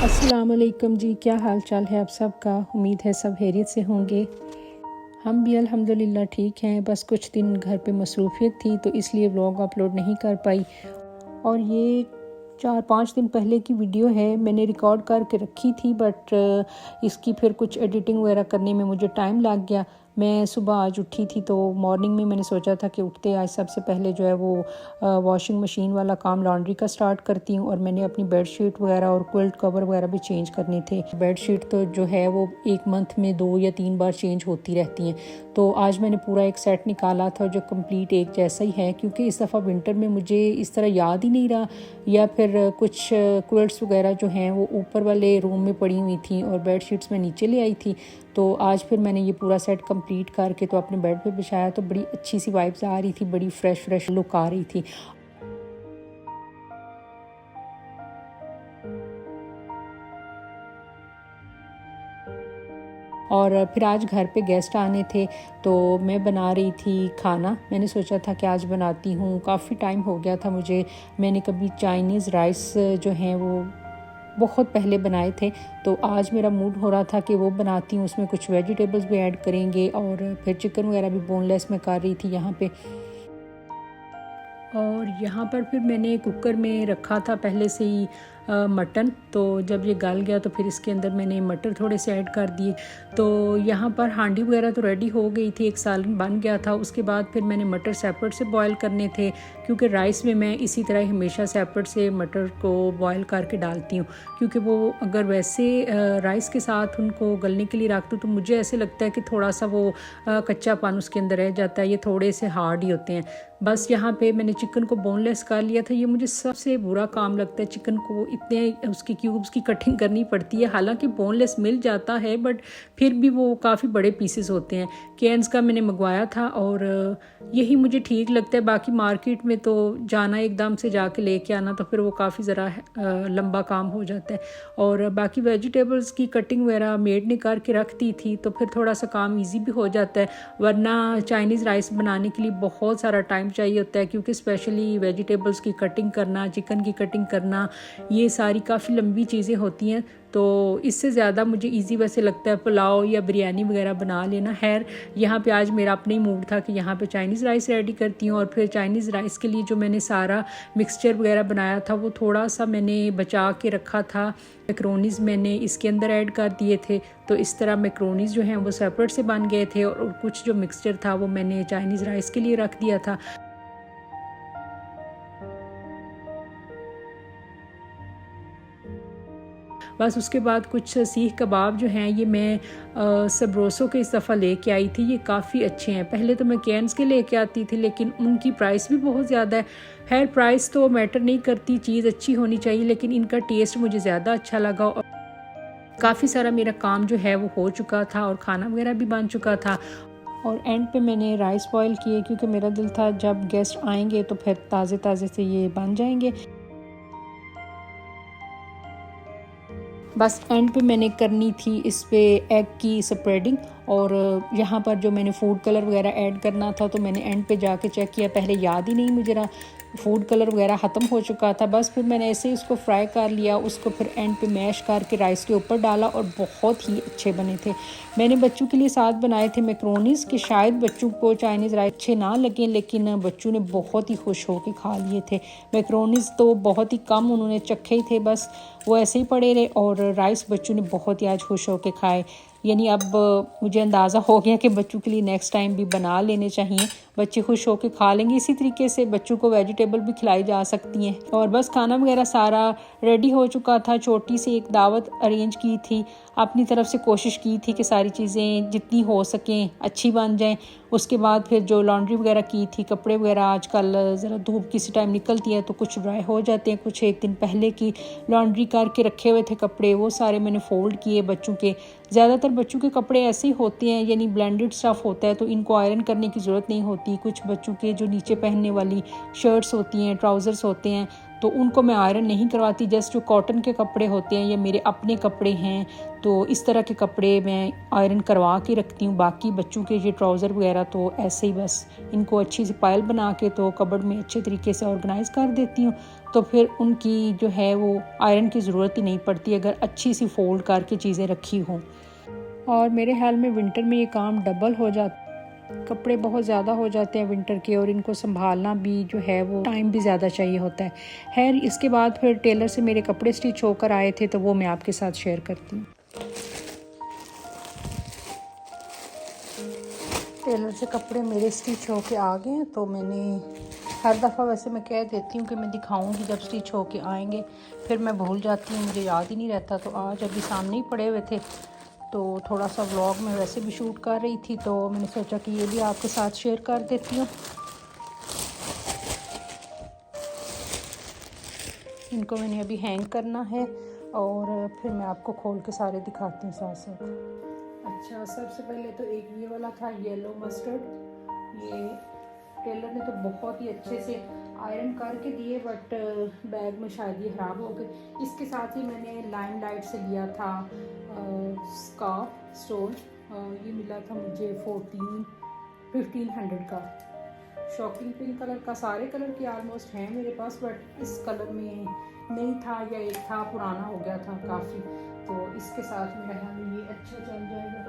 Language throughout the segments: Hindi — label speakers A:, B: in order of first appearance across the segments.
A: अस्सलामुअलैकुम जी, क्या हाल चाल है आप सबका। उम्मीद है सब खैरियत से होंगे। हम भी अल्हम्दुलिल्लाह ठीक हैं। बस कुछ दिन घर पे मसरूफियत थी तो इसलिए व्लॉग अपलोड नहीं कर पाई। और ये 4-5 दिन पहले की वीडियो है, मैंने रिकॉर्ड करके रखी थी बट इसकी फिर कुछ एडिटिंग वगैरह करने में मुझे टाइम लग गया। मैं सुबह आज उठी थी तो मॉर्निंग में मैंने सोचा था कि उठते आज सबसे पहले जो है वो वॉशिंग मशीन वाला काम लॉन्ड्री का स्टार्ट करती हूँ। और मैंने अपनी बेडशीट वगैरह और क्विल्ट कवर वगैरह भी चेंज करने थे। बेडशीट तो जो है वो एक मंथ में 2 या 3 बार चेंज होती रहती हैं। तो आज मैंने पूरा एक सेट निकाला था जो कंप्लीट एक जैसा ही है, क्योंकि इस दफ़ा विंटर में मुझे इस तरह याद ही नहीं रहा, या फिर कुछ क्विल्ट्स वगैरह जो हैं वो ऊपर वाले रूम में पड़ी हुई थी और बेडशीट्स मैं नीचे ले आई थी। तो आज फिर मैंने ये पूरा सेट कंप्लीट करके तो अपने बेड पे बिछाया तो बड़ी अच्छी सी वाइब्स आ रही थी, बड़ी फ्रेश लुक आ रही थी। और फिर आज घर पे गेस्ट आने थे तो मैं बना रही थी खाना। मैंने सोचा था कि आज बनाती हूँ, काफ़ी टाइम हो गया था मुझे, मैंने कभी चाइनीज़ राइस जो हैं वो बहुत पहले बनाए थे। तो आज मेरा मूड हो रहा था कि वो बनाती हूँ, उसमें कुछ वेजिटेबल्स भी ऐड करेंगे और फिर चिकन वगैरह भी बोनलेस में कर रही थी यहाँ पे। और यहाँ पर फिर मैंने कुकर में रखा था पहले से ही मटन। तो जब ये गल गया तो फिर इसके अंदर मैंने मटर थोड़े से ऐड कर दिए। तो यहाँ पर हांडी वगैरह तो रेडी हो गई थी, एक सालन बन गया था। उसके बाद फिर मैंने मटर सेपरेट से बॉयल करने थे, क्योंकि राइस में मैं इसी तरह हमेशा सेपरेट से मटर को बॉयल करके डालती हूँ, क्योंकि वो अगर वैसे राइस के साथ उनको गलने के लिए रख दूँ तो मुझे ऐसे लगता है कि थोड़ा सा वो कच्चापन उसके अंदर रह जाता है, ये थोड़े से हार्ड ही होते हैं। बस यहाँ पे मैंने चिकन को बोनलेस कर लिया था। ये मुझे सबसे बुरा काम लगता है, चिकन को इतने उसकी क्यूब्स की कटिंग करनी पड़ती है। हालांकि बोनलेस मिल जाता है बट फिर भी वो काफ़ी बड़े पीसेस होते हैं। केन्स का मैंने मंगवाया था और यही मुझे ठीक लगता है। बाकी मार्केट में तो जाना एकदम से जाके लेके आना तो फिर वो काफ़ी ज़रा लंबा काम हो जाता है। और बाकी वेजिटेबल्स की कटिंग वगैरह मेड ने करके रख दी थी तो फिर थोड़ा सा काम ईजी भी हो जाता है। वरना चाइनीज़ राइस बनाने के लिए बहुत सारा टाइम चाहिए होता है, क्योंकि स्पेशली वेजिटेबल्स की कटिंग करना, चिकन की कटिंग करना, ये सारी काफ़ी लंबी चीज़ें होती हैं। तो इससे ज़्यादा मुझे इजी वैसे लगता है पुलाव या बिरयानी वगैरह बना लेना। खैर यहाँ पे आज मेरा अपना ही मूड था कि यहाँ पे चाइनीज़ राइस रेडी करती हूँ। और फिर चाइनीज़ राइस के लिए जो मैंने सारा मिक्सचर वगैरह बनाया था वो थोड़ा सा मैंने बचा के रखा था। मैक्रोनीज़ मैंने इसके अंदर ऐड कर दिए थे, तो इस तरह मैक्रोनीज़ जो हैं वो सेपरेट से बन गए थे और कुछ जो मिक्सचर था वो मैंने चाइनीज़ राइस के लिए रख दिया था। बस उसके बाद कुछ सीख कबाब जो हैं ये मैं सबरोसो के इस दफ़ा लेके आई थी। ये काफ़ी अच्छे हैं। पहले तो मैं कैंस के लेके आती थी लेकिन उनकी प्राइस भी बहुत ज़्यादा है। खैर प्राइस तो मैटर नहीं करती, चीज़ अच्छी होनी चाहिए, लेकिन इनका टेस्ट मुझे ज़्यादा अच्छा लगा। और काफ़ी सारा मेरा काम जो है वो हो चुका था और खाना वगैरह भी बन चुका था। और एंड पे मैंने राइस बॉयल किए, क्योंकि मेरा दिल था जब गेस्ट आएंगे तो फिर ताज़े ताज़े से ये बन जाएंगे। बस एंड पे मैंने करनी थी इस पे एग की स्प्रेडिंग। और यहाँ पर जो मैंने फूड कलर वगैरह ऐड करना था तो मैंने एंड पे जाके चेक किया, पहले याद ही नहीं मुझे रहा, फूड कलर वगैरह ख़त्म हो चुका था। बस फिर मैंने ऐसे ही उसको फ्राई कर लिया, उसको फिर एंड पे मैश करके राइस के ऊपर डाला और बहुत ही अच्छे बने थे। मैंने बच्चों के लिए साथ बनाए थे मैक्रोनीज़, कि शायद बच्चों को चाइनीज़ राइस अच्छे ना लगें, लेकिन बच्चों ने बहुत ही खुश होकर खा लिए थे। मैक्रोनीज़ तो बहुत ही कम उन्होंने चखे ही थे, बस वो ऐसे ही पड़े रहे। और राइस बच्चों ने बहुत ही आज खुश होकर खाए। यानी अब मुझे अंदाज़ा हो गया कि बच्चों के लिए नेक्स्ट टाइम भी बना लेने चाहिए, बच्चे खुश होकर खा लेंगे। इसी तरीके से बच्चों को वेजिटेबल भी खिलाई जा सकती हैं। और बस खाना वगैरह सारा रेडी हो चुका था। छोटी सी एक दावत अरेंज की थी, अपनी तरफ से कोशिश की थी कि सारी चीज़ें जितनी हो सकें अच्छी बन जाएं। उसके बाद फिर जो लॉन्ड्री वगैरह की थी, कपड़े वगैरह आजकल ज़रा धूप किसी टाइम निकलती है तो कुछ ड्राई हो जाते हैं, कुछ एक दिन पहले की लॉन्ड्री करके रखे हुए थे कपड़े, वो सारे मैंने फ़ोल्ड किए। बच्चों के ज़्यादातर बच्चों के कपड़े ऐसे ही होते हैं, यानी ब्लेंडेड स्टफ़ होता है तो इनको आयरन करने की ज़रूरत नहीं होती। कुछ बच्चों के जो नीचे पहनने वाली शर्ट्स होती हैं, ट्राउज़र्स होते हैं, तो उनको मैं आयरन नहीं करवाती। जस्ट जो कॉटन के कपड़े होते हैं या मेरे अपने कपड़े हैं तो इस तरह के कपड़े मैं आयरन करवा के रखती हूँ। बाकी बच्चों के ये ट्राउज़र वगैरह तो ऐसे ही बस इनको अच्छी सी पायल बना के तो कबर्ड में अच्छे तरीके से ऑर्गेनाइज़ कर देती हूँ, तो फिर उनकी जो है वो आयरन की ज़रूरत ही नहीं पड़ती अगर अच्छी सी फोल्ड करके चीज़ें रखी हों। और मेरे ख्याल में विंटर में ये काम डबल हो जाता, कपड़े बहुत ज़्यादा हो जाते हैं विंटर के और इनको संभालना भी जो है वो टाइम भी ज़्यादा चाहिए होता है। खैर इसके बाद फिर टेलर से मेरे कपड़े स्टिच होकर आए थे तो वो मैं आपके साथ शेयर करती हूँ। टेलर से कपड़े मेरे स्टिच होके आ गए हैं, तो मैंने हर दफ़ा वैसे मैं कह देती हूँ कि मैं दिखाऊंगी जब स्टिच होके आएंगे, फिर मैं भूल जाती हूँ, मुझे याद ही नहीं रहता। तो आज अभी सामने ही पड़े हुए थे तो थोड़ा सा व्लॉग में वैसे भी शूट कर रही थी तो मैंने सोचा कि ये भी आपके साथ शेयर कर देती हूँ। इनको मैंने अभी हैंग करना है और फिर मैं आपको खोल के सारे दिखाती हूँ साथ साथ। अच्छा, सबसे पहले तो एक ये वाला था येलो मस्टर्ड, ये टेलर ने तो बहुत ही अच्छे से आयरन करके दिए बट बैग में शायद ये ख़राब हो गए। इसके साथ ही मैंने लाइम लाइट से लिया था स्कार्फ स्टोन, ये मिला था मुझे 1500 का। शॉकिंग पिंक कलर का, सारे कलर के ऑलमोस्ट हैं मेरे पास बट इस कलर में नहीं था या एक था पुराना हो गया था काफ़ी, तो इसके साथ मेरा ख्याल में ये अच्छा चल जाएगा।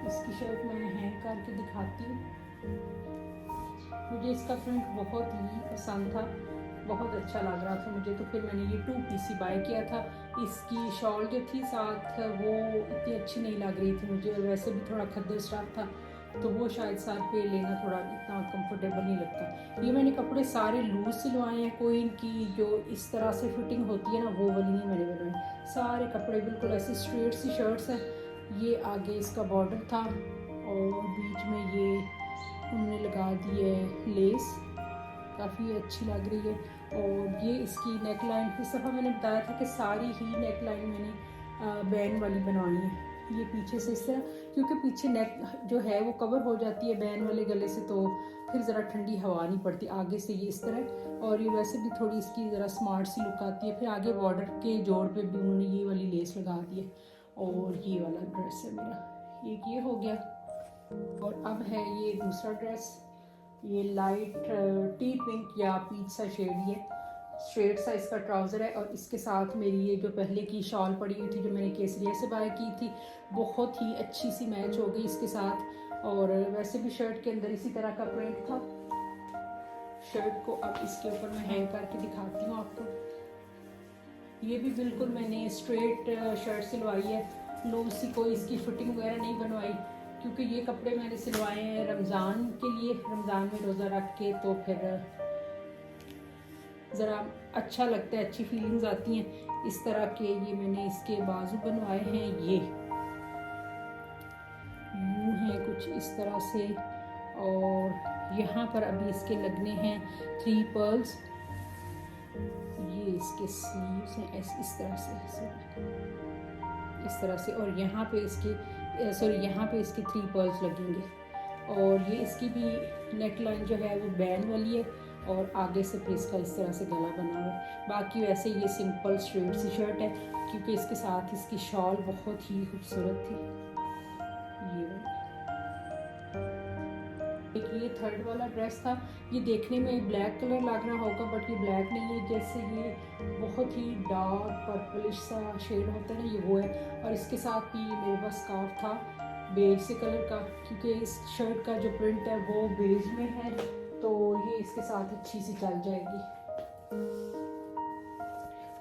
A: इसकी शर्ट मैं हैंग करके दिखाती हूँ। मुझे इसका प्रिंट बहुत ही पसंद था, बहुत अच्छा लग रहा था मुझे, तो फिर मैंने ये 2 पीस ही बाय किया था। इसकी शॉल जो थी साथ वो इतनी अच्छी नहीं लग रही थी मुझे और वैसे भी थोड़ा खद्दर स्टाफ था तो वो शायद सर पे लेना थोड़ा इतना कंफर्टेबल नहीं लगता। ये मैंने कपड़े सारे लूज सिलवाए हैं, कोई इनकी जो इस तरह से फिटिंग होती है ना वो वाली नहीं मैंने बनवाई। सारे कपड़े बिल्कुल ऐसे स्ट्रेट सी शर्ट्स हैं। ये आगे इसका बॉर्डर था और बीच में ये उन्होंने लगा दी है लेस, काफ़ी अच्छी लग रही है। और ये इसकी नेक लाइन, इस दफ़ा मैंने बताया था कि सारी ही नेक लाइन मैंने बैन वाली बनवानी है। ये पीछे से इस तरह, क्योंकि पीछे नेक जो है वो कवर हो जाती है बैन वाले गले से तो फिर ज़रा ठंडी हवा नहीं पड़ती। आगे से ये इस तरह, और ये वैसे भी थोड़ी इसकी ज़रा स्मार्ट सी लुक आती है। फिर आगे बॉर्डर के जोड़ पे भी उन्होंने ये वाली लेस लगा दी है। और ये वाला ड्रेस है मेरा, एक ये हो गया। और अब है ये दूसरा ड्रेस, ये लाइट टी पिंक या पीच सा शेड, ये स्ट्रेट सा इसका ट्राउज़र है। और इसके साथ मेरी ये जो पहले की शॉल पड़ी हुई थी जो मैंने केसरिया से बाय की थी, बहुत ही अच्छी सी मैच हो गई इसके साथ। और वैसे भी शर्ट के अंदर इसी तरह का प्रिंट था। शर्ट को अब इसके ऊपर मैं हैंग करके दिखाती हूँ आपको। ये भी बिल्कुल मैंने स्ट्रेट शर्ट सिलवाई है, लूज सी, कोई इसकी फिटिंग वगैरह नहीं बनवाई, क्योंकि ये कपड़े मैंने सिलवाए हैं रमज़ान के लिए, रमज़ान में रोज़ा रख के, तो फिर ज़रा अच्छा लगता है, अच्छी फीलिंग्स आती हैं। इस तरह के ये मैंने इसके बाजू बनवाए हैं, ये यूँ हैं कुछ इस तरह से। और यहाँ पर अभी इसके लगने हैं 3 पर्ल्स, ये इसके स्लीव्स हैं इस तरह से, इस तरह से। और यहाँ पे इसके यहाँ पे इसके 3 पर्ल्स लगेंगे। और ये इसकी भी नेक लाइन जो है वो बैन वाली है और आगे से फिर इसका इस तरह से गला बना हुआ है। बाकी वैसे ये सिंपल स्ट्रेट सी शर्ट है, क्योंकि इसके साथ इसकी शॉल बहुत ही खूबसूरत थी। ये एक ये थर्ड वाला ड्रेस था, ये देखने में ब्लैक कलर लग रहा होगा बट ये ब्लैक नहीं है, जैसे ये बहुत ही डार्क पर्पलिश सा शेड होता है ना, ये वो है। और इसके साथ भी मेरे पास स्कार्फ था बेज से कलर का, क्योंकि इस शर्ट का जो प्रिंट है वो बेज में है, तो ये इसके साथ अच्छी सी चल जाएगी।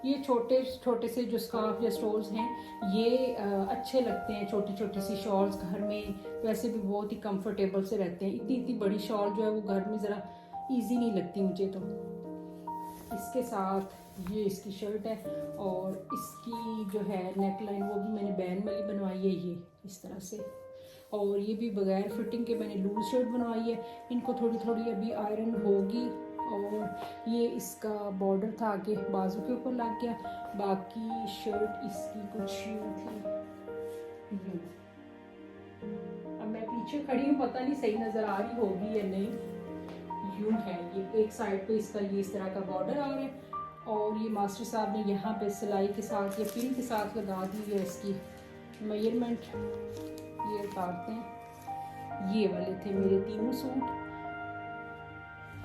A: ये छोटे छोटे से जो स्कार्फ या स्टोल्स हैं ये अच्छे लगते हैं, छोटी छोटी सी शॉल्स घर में वैसे भी बहुत ही कंफर्टेबल से रहते हैं। इतनी इतनी बड़ी शॉल जो है वो घर में ज़रा इजी नहीं लगती मुझे। तो इसके साथ ये इसकी शर्ट है और इसकी जो है नेक लाइन वो भी मैंने बैन वाली बनवाई है, ये इस तरह से। और ये भी बगैर फिटिंग के मैंने लूज शर्ट बनवाई है, इनको थोड़ी थोड़ी अभी आयरन होगी। और ये इसका बॉर्डर था आगे बाजू के ऊपर लग गया, बाकी शर्ट इसकी कुछ यूँ थी। अब मैं पीछे खड़ी हूँ, पता नहीं सही नज़र आ रही होगी या नहीं। यूँ है, ये एक साइड पे इसका ये इस तरह का बॉर्डर आ रहा है और ये मास्टर साहब ने यहाँ पे सिलाई के साथ या पिन के साथ लगा दी है इसकी मेजरमेंट। ये उतारते हैं, ये वाले थे मेरे तीनों सूट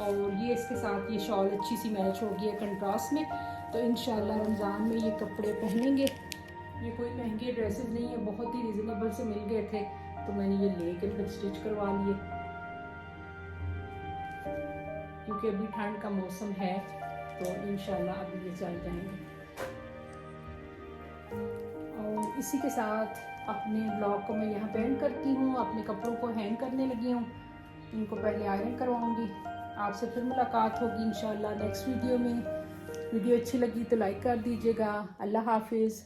A: और ये इसके साथ ये शॉल अच्छी सी मैच हो गई है कंट्रास्ट में। तो इंशाल्लाह रमज़ान में ये कपड़े पहनेंगे। ये कोई महंगे ड्रेसेस नहीं है, बहुत ही रिजनेबल से मिल गए थे तो मैंने ये लेकर फिर स्टिच करवा लिए, क्योंकि अभी ठंड का मौसम है तो इंशाल्लाह अभी ये चल जाएंगे। और इसी के साथ अपने ब्लॉग को मैं यहाँ पे एंड करती हूँ। अपने कपड़ों को हैंग करने लगी हूँ, इनको पहले आयरन करवाऊँगी। आपसे फिर मुलाकात होगी इंशाल्लाह नेक्स्ट वीडियो में। वीडियो अच्छी लगी तो लाइक कर दीजिएगा। अल्लाह हाफिज़।